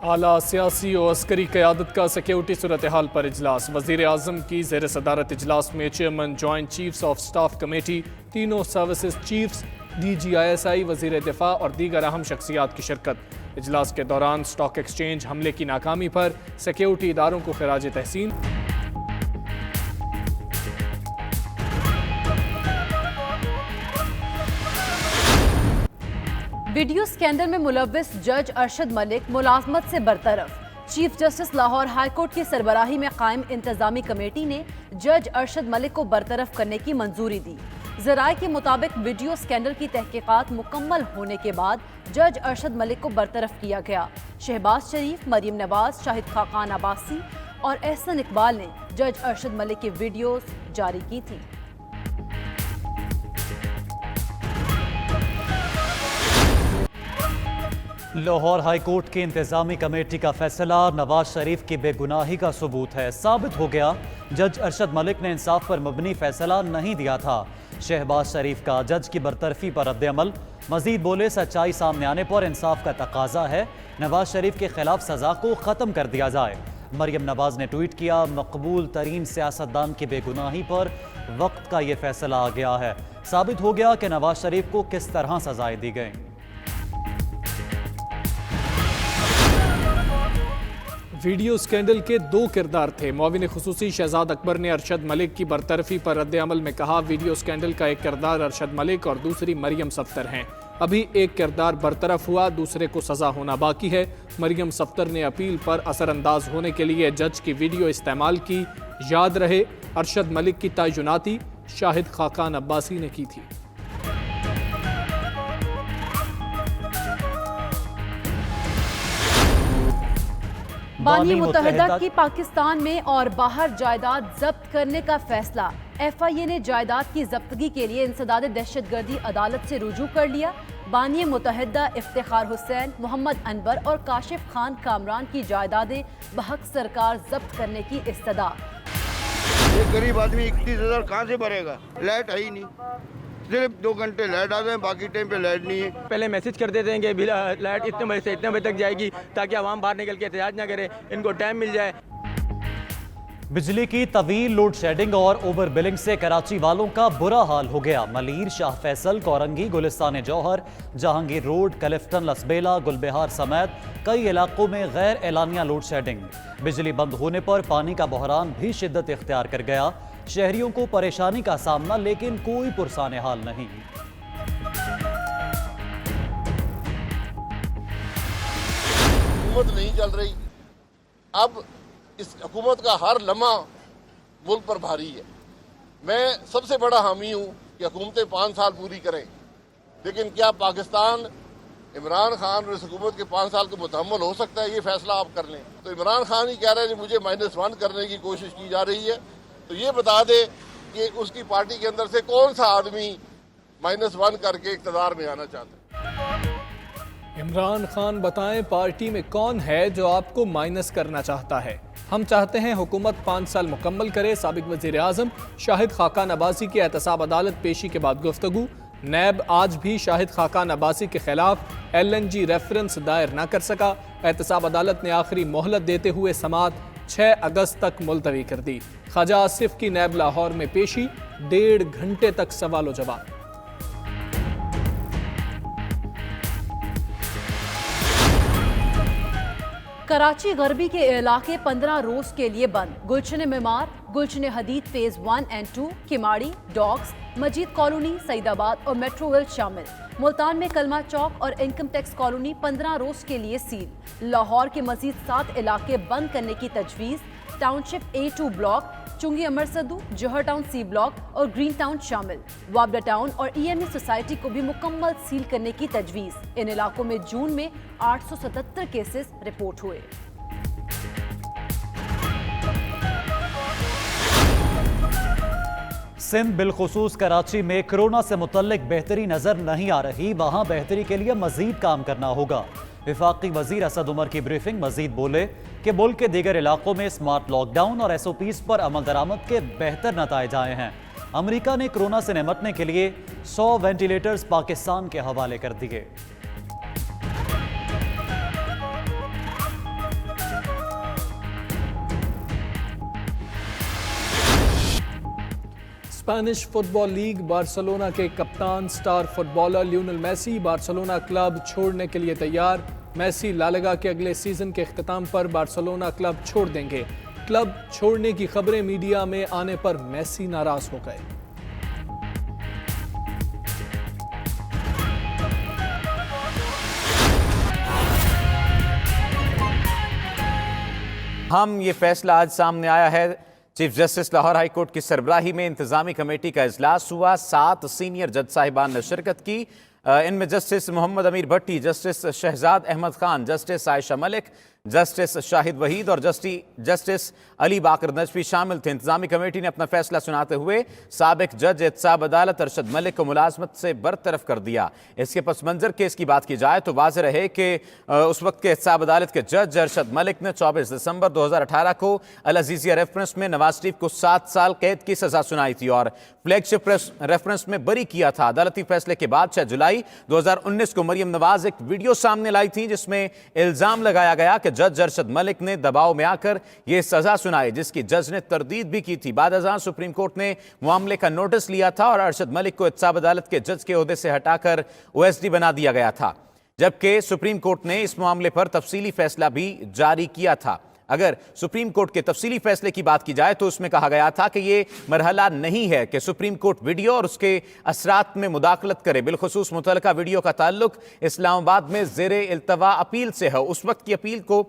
اعلیٰ سیاسی و عسکری قیادت کا سیکیورٹی صورتحال پر اجلاس۔ وزیر اعظم کی زیر صدارت اجلاس میں chairman joint chiefs of staff committee, تینوں سروسز چیفز، DGISI، وزیر دفاع اور دیگر اہم شخصیات کی شرکت۔ اجلاس کے دوران سٹاک ایکسچینج حملے کی ناکامی پر سیکیورٹی اداروں کو خراج تحسین۔ ویڈیو سکینڈل میں ملوث جج ارشد ملک ملازمت سے برطرف۔ Chief justice Lahore high court کی سربراہی میں قائم انتظامی کمیٹی نے جج ارشد ملک کو برطرف کرنے کی منظوری دی۔ ذرائع کے مطابق ویڈیو سکینڈل کی تحقیقات مکمل ہونے کے بعد جج ارشد ملک کو برطرف کیا گیا۔ شہباز شریف، مریم نواز، شاہد خاقان عباسی اور احسن اقبال نے جج ارشد ملک کی ویڈیوز جاری کی تھی۔ لاہور ہائی کورٹ کی انتظامی کمیٹی کا فیصلہ نواز شریف کی بے گناہی کا ثبوت ہے۔ ثابت ہو گیا جج ارشد ملک نے انصاف پر مبنی فیصلہ نہیں دیا تھا۔ شہباز شریف کا جج کی برطرفی پر رد عمل، مزید بولے سچائی سامنے آنے پر انصاف کا تقاضا ہے، نواز شریف کے خلاف سزا کو ختم کر دیا جائے۔ مریم نواز نے ٹویٹ کیا، مقبول ترین سیاستدان کی بے گناہی پر وقت کا یہ فیصلہ آ گیا ہے۔ ثابت ہو گیا کہ نواز شریف کو کس طرح سزائیں دی گئیں۔ ویڈیو سکینڈل کے دو کردار تھے۔ معاون خصوصی شہزاد اکبر نے ارشد ملک کی برطرفی پر رد عمل میں کہا، ویڈیو سکینڈل کا ایک کردار ارشد ملک اور دوسری مریم صفدر ہیں۔ ابھی ایک کردار برطرف ہوا، دوسرے کو سزا ہونا باقی ہے۔ مریم صفدر نے اپیل پر اثر انداز ہونے کے لیے جج کی ویڈیو استعمال کی۔ یاد رہے ارشد ملک کی تعیناتی شاہد خاقان عباسی نے کی تھی۔ بانی متحدہ کی پاکستان میں اور باہر جائیداد ضبط کرنے کا فیصلہ۔ FIA نے جائیداد کی ضبطگی کے لیے انسداد دہشت گردی عدالت سے رجوع کر لیا۔ بانی متحدہ افتخار حسین، محمد انور اور کاشف خان کامران کی جائیدادیں بحق سرکار ضبط کرنے کی استدعا۔ ایک غریب آدمی 31,000 کہاں سے بھرے گا؟ لائٹ ہے ہی نہیں، صرف 2 گھنٹے لائٹ آتے ہیں، باقی ٹائم پہ لائٹ نہیں ہے۔ پہلے میسج کر دیتے ہیں کہ لائٹ اتنے بجے سے اتنے بجے تک جائے گی تاکہ عوام باہر نکل کے احتجاج نہ کرے، ان کو ٹائم مل جائے۔ بجلی کی طویل لوڈ شیڈنگ اور اوور بلنگ سے کراچی والوں کا برا حال ہو گیا۔ ملیر، شاہ فیصل، کورنگی، گلستان جوہر، جہانگیر روڈ، کلفٹن، لسبیلا، گلبہار سمیت کئی علاقوں میں غیر اعلانیہ لوڈ شیڈنگ۔ بجلی بند ہونے پر پانی کا بحران بھی شدت اختیار کر گیا۔ شہریوں کو پریشانی کا سامنا، لیکن کوئی پرسان حال نہیں۔ حکومت نہیں چل رہی، اب اس حکومت کا ہر لمحہ ملک پر بھاری ہے۔ میں سب سے بڑا حامی ہوں کہ حکومتیں 5 سال پوری کریں، لیکن کیا پاکستان عمران خان اور اس حکومت کے 5 سال کو متحمل ہو سکتا ہے؟ یہ فیصلہ آپ کر لیں۔ تو عمران خان ہی کہہ رہے ہیں کہ مجھے -1 کرنے کی کوشش کی جا رہی ہے، تو یہ بتا دے کہ اس کی پارٹی کے اندر سے کون سا آدمی -1 کر کے اقتدار میں آنا چاہتا ہے۔ عمران خان بتائیں پارٹی میں کون ہے جو آپ کو مائنس کرنا چاہتا ہے؟ ہم چاہتے ہیں حکومت 5 سال مکمل کرے۔ سابق وزیر اعظم شاہد خاقان عباسی کی احتساب عدالت پیشی کے بعد گفتگو۔ نیب آج بھی شاہد خاقان عباسی کے خلاف LNG ریفرنس دائر نہ کر سکا۔ احتساب عدالت نے آخری مہلت دیتے ہوئے سماعت 6 اگست تک ملتوی کر دی۔ خواجہ آصف کی نیب لاہور میں پیشی، 1.5 گھنٹے تک سوال و جواب۔ کراچی غربی کے علاقے 15 روز کے لیے بند۔ گلشن معمار، گلشن حدید فیز 1 اور 2، کماڑی، ڈاکس، مجید کالونی، سعید آباد اور میٹرو ویل شامل۔ ملتان میں کلمہ چوک اور انکم ٹیکس کالونی 15 روز کے لیے سیل۔ لاہور کے مزید 7 علاقے بند کرنے کی تجویز۔ ٹاؤن شپ A2 بلاک، چنگی امر صدو، جوہر ٹاؤن C بلاک اور گرین ٹاؤن شامل۔ وابڈا ٹاؤن اور EME سوسائٹی کو بھی مکمل سیل کرنے کی تجویز۔ ان علاقوں میں جون میں 877 کیسز رپورٹ ہوئے۔ سندھ بالخصوص کراچی میں کرونا سے متعلق بہتری نظر نہیں آ رہی، وہاں بہتری کے لیے مزید کام کرنا ہوگا۔ وفاقی وزیر اسد عمر کی بریفنگ، مزید بولے کہ ملک کے دیگر علاقوں میں سمارٹ لاک ڈاؤن اور SOPs پر عمل درآمد کے بہتر نتائج آئے ہیں۔ امریکہ نے کرونا سے نمٹنے کے لیے 100 وینٹیلیٹرز پاکستان کے حوالے کر دیے۔ स्पेनिश फुटबॉल लीग बार्सिलोना के कप्तान star footballer Lionel Messi Barcelona club छोड़ने के लिए तैयार। मेसी ला लीगा के अगले सीजन के इख्तिताम पर बार्सिलोना क्लब छोड़ देंगे। क्लब छोड़ने की खबरें मीडिया में आने पर मेसी नाराज हो गए। ये फैसला आज सामने आया है। Chief justice Lahore high court की सरबराही में इंतजामी कमेटी का इजलास हुआ। 7 सीनियर जज साहिबान ने शिरकत की। इनमें justice Mohammad Amir Bhatti, justice Shahzad Ahmed Khan, justice Ayesha Malik, justice Shahid Waheed और जस्टिस अली बाकर नजफी शामिल थे। इंतजामी कमेटी ने अपना फैसला सुनाते हुए साबिक जज एहतसाब अदालत अरशद मलिक को मुलाजमत से बरतरफ कर दिया। इसके पस मंजर केस की बात की जाए तो वाज़ेह रहे कि उस वक्त के एहतसाब अदालत के जज अरशद मलिक ने 24 दिसंबर 2018 को अल अजीजिया रेफरेंस में नवाज शरीफ को 7 साल कैद की सजा सुनाई थी और फ्लैगशिप रेफरेंस में बरी किया था। अदालती फैसले के बाद 6 जुलाई 2019 को मरियम नवाज एक वीडियो सामने लाई थी जिसमें इल्जाम लगाया गया कि जज अरशद मलिक ने दबाव में आकर यह सजा सुनाई, जिसकी जज ने तरदीद भी की थी। बाद अज़ां सुप्रीम कोर्ट ने मामले का नोटिस लिया था और अरशद मलिक को एहतसाब अदालत के जज के ओहदे से हटाकर OSD बना दिया गया था, जबकि सुप्रीम कोर्ट ने इस मामले पर तफसीली फैसला भी जारी किया था। अगर सुप्रीम कोर्ट के तफसीली फैसले की बात की जाए तो उसमें कहा गया था कि ये मरहला नहीं है कि सुप्रीम कोर्ट वीडियो और उसके असरात में मुदाखलत करे। बिलखुसूस मुतल्लका वीडियो का ताल्लुक इस्लामाबाद में ज़ेरे इल्तवा अपील से है। उस वक्त की अपील को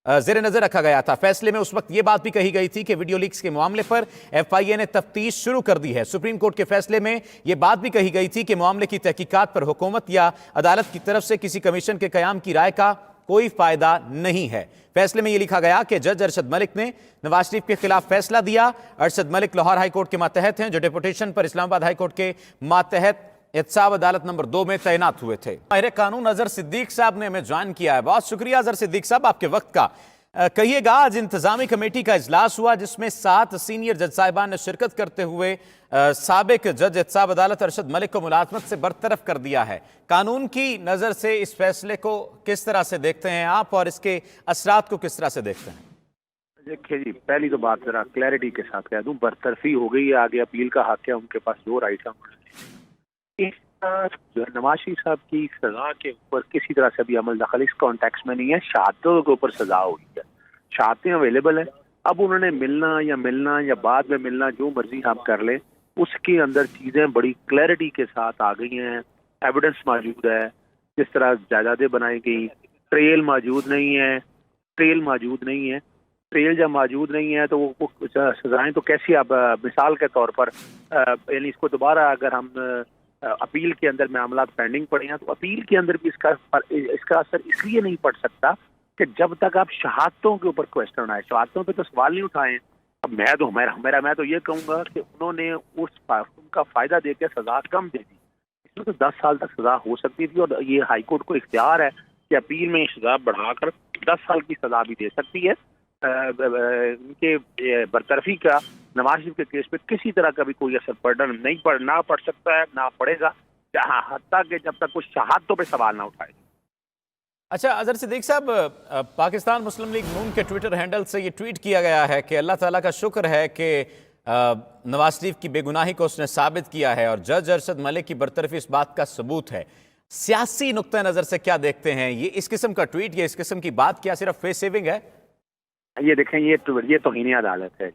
ज़ेरे नज़र रखा गया था। फैसले में उस वक्त ये बात भी कही गई थी कि वीडियो लीक्स के मामले पर FIA ने तफ्तीश शुरू कर दी है। सुप्रीम कोर्ट के फैसले में यह बात भी कही गई थी कि मामले की तहकीकात पर हुकूमत या अदालत की तरफ से किसी कमीशन के क़याम की राय का कोई फायदा नहीं है। फैसले में यह लिखा गया कि जज अरशद मलिक ने नवाज शरीफ के खिलाफ फैसला दिया। अरशद मलिक लाहौर हाई कोर्ट के मातहत हैं, जो डेपुटेशन पर इस्लामाबाद हाई कोर्ट के मातहत एहतसाब अदालत नंबर 2 में तैनात हुए थे। माहिर कानून अजहर सिद्दीक साहब ने हमें ज्वाइन किया है। बहुत शुक्रिया अजहर सिद्दीक साहब आपके वक्त का। कहिएगा, आज इंतजामी कमेटी का इजलास हुआ जिसमें 7 सीनियर जज साहिबान ने शिरकत करते हुए साबिक जज एहतसाब अदालत अरशद मलिक को मुलाजमत से बरतरफ कर दिया है। कानून की नज़र से इस फैसले को किस तरह से देखते हैं आप और इसके असरात को किस तरह से देखते हैं? देखिए जी, पहली तो बात जरा क्लैरिटी के साथ कह दूं, बरतरफी हो गई है, आगे अपील का हक है, उनके पास जो राइट है। नवाज शरीफ साहब की सजा के ऊपर किसी तरह से भी अमल दखल इस कॉन्टेक्स्ट में नहीं है। शहादतों के ऊपर सजा हुई है, शहादतें अवेलेबल है। अब उन्होंने मिलना या बाद में मिलना, जो मर्जी हम कर ले, उसके अंदर चीजें बड़ी क्लैरिटी के साथ आ गई हैं। एविडेंस मौजूद है, जिस तरह जायदादें बनाई गई, ट्रेल मौजूद नहीं है। ट्रेल जब मौजूद नहीं है तो वो सजाएं तो कैसी, अब मिसाल के तौर पर यानी इसको दोबारा अगर हम अपील के अंदर मामला पेंडिंग पड़े हैं तो अपील के अंदर भी इसका असर इसलिए नहीं पड़ सकता कि जब तक आप शहादतों के ऊपर क्वेश्चन आए, शहादतों पे तो सवाल नहीं उठाए। अब मैं तो ये कहूँगा कि उन्होंने उनका फायदा देकर सजा कम दे दी। इसमें तो 10 साल तक सजा हो सकती थी और ये हाई कोर्ट को इख्तियार है कि अपील में सजा बढ़ाकर 10 साल की सजा भी दे सकती है। इनके बरतरफी का नवाज शरीफ के केस पे किसी तरह का भी कोई असर ना पड़ सकता है, ना पड़ेगा, हत्ता कि जब तक कुछ शहादतों पे सवाल ना उठाए। अच्छा अजहर सिद्दीक साहब, पाकिस्तान मुस्लिम लीग नून के ट्विटर हैंडल से ये ट्वीट किया गया है कि अल्लाह ताला का शुक्र है कि नवाज शरीफ की बेगुनाही को उसने साबित किया है और जज अरशद मलिक की बरतरफी इस बात का सबूत है। सियासी नुक्ते नज़र से क्या देखते हैं? ये इस किस्म का ट्वीट या इस किस्म की बात क्या सिर्फ फेस सेविंग है? ये देखें, ये तौहीन अदालत है।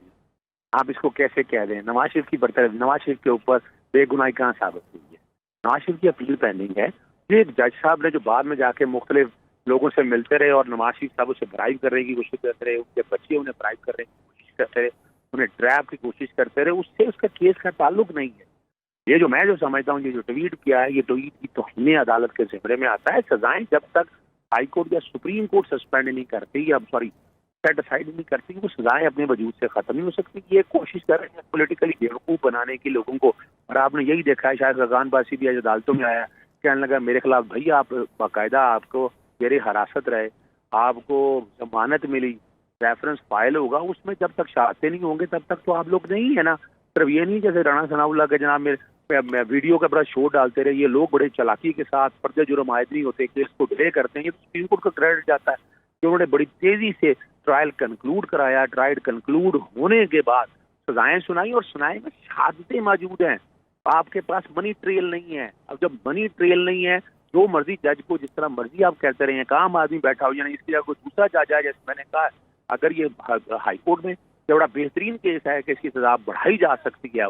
आप इसको कैसे कह दें? नवाज शरीफ की बरतरफी, नवाज शरीफ के ऊपर बेगुनाही कहाँ साबित हुई है? नवाज शरीफ की अपील पेंडिंग है। ये जज साहब ने जो बाद में जाके मुख्तलिफ लोगों से मिलते रहे और नवाज शरीफ साहब उसे ब्राइब करने की कोशिश करते रहे, उनके बच्चे उन्हें ब्राइब करने की कोशिश करते रहे, उन्हें ट्रैप की कोशिश करते रहे, उससे उसका केस का ताल्लुक नहीं है। ये मैं जो समझता हूँ, ये जो ट्वीट किया है, ये ट्वीट की तौहीन अदालत के ज़िम्मे में आता है। सजाएं जब तक हाई कोर्ट या सुप्रीम कोर्ट सस्पेंड नहीं करती या सेट असाइड नहीं करती, वो सजाएं अपने वजूद से खत्म नहीं हो सकती। ये कोशिश कर रहे हैं पॉलिटिकली बेवकूफ़ बनाने की लोगों को। और आपने यही देखा है, शायद रज़ान बासी भी आज अदालतों में आया, कहने लगा मेरे खिलाफ भाई आप बाकायदा आपको जेरे हिरासत रहे, आपको जमानत मिली, रेफरेंस फाइल होगा, उसमें जब तक शहादतें नहीं होंगे तब तक तो आप लोग नहीं है ना। सिर्फ ये नहीं जैसे राणा सनाउल्लाह के जनाब में वीडियो का बड़ा शो डालते रहे, ये लोग बड़े चालाकी के साथ पर्दे जुर्म आयद नहीं होते, केस को डिले करते हैं। ये सुप्रीम कोर्ट का क्रेडिट जाता है कि उन्होंने बड़ी तेजी से ट्रायल कंक्लूड कराया। ट्रायल कंक्लूड होने के बाद سزائیں سنائی اور سنائے میں شہادتیں موجود ہیں. آپ کے پاس منی ٹریل نہیں ہے. اب جب منی ٹریل نہیں ہے، جو مرضی جج کو جس طرح مرضی آپ کہتے رہے ہیں، کام آدمی بیٹھا ہو یعنی اس کی جگہ کوئی دوسرا جج ہے. جیسے میں نے کہا اگر یہ ہائی کورٹ میں بڑا بہترین کیس ہے کہ اس کی سزا بڑھائی جا سکتی ہے.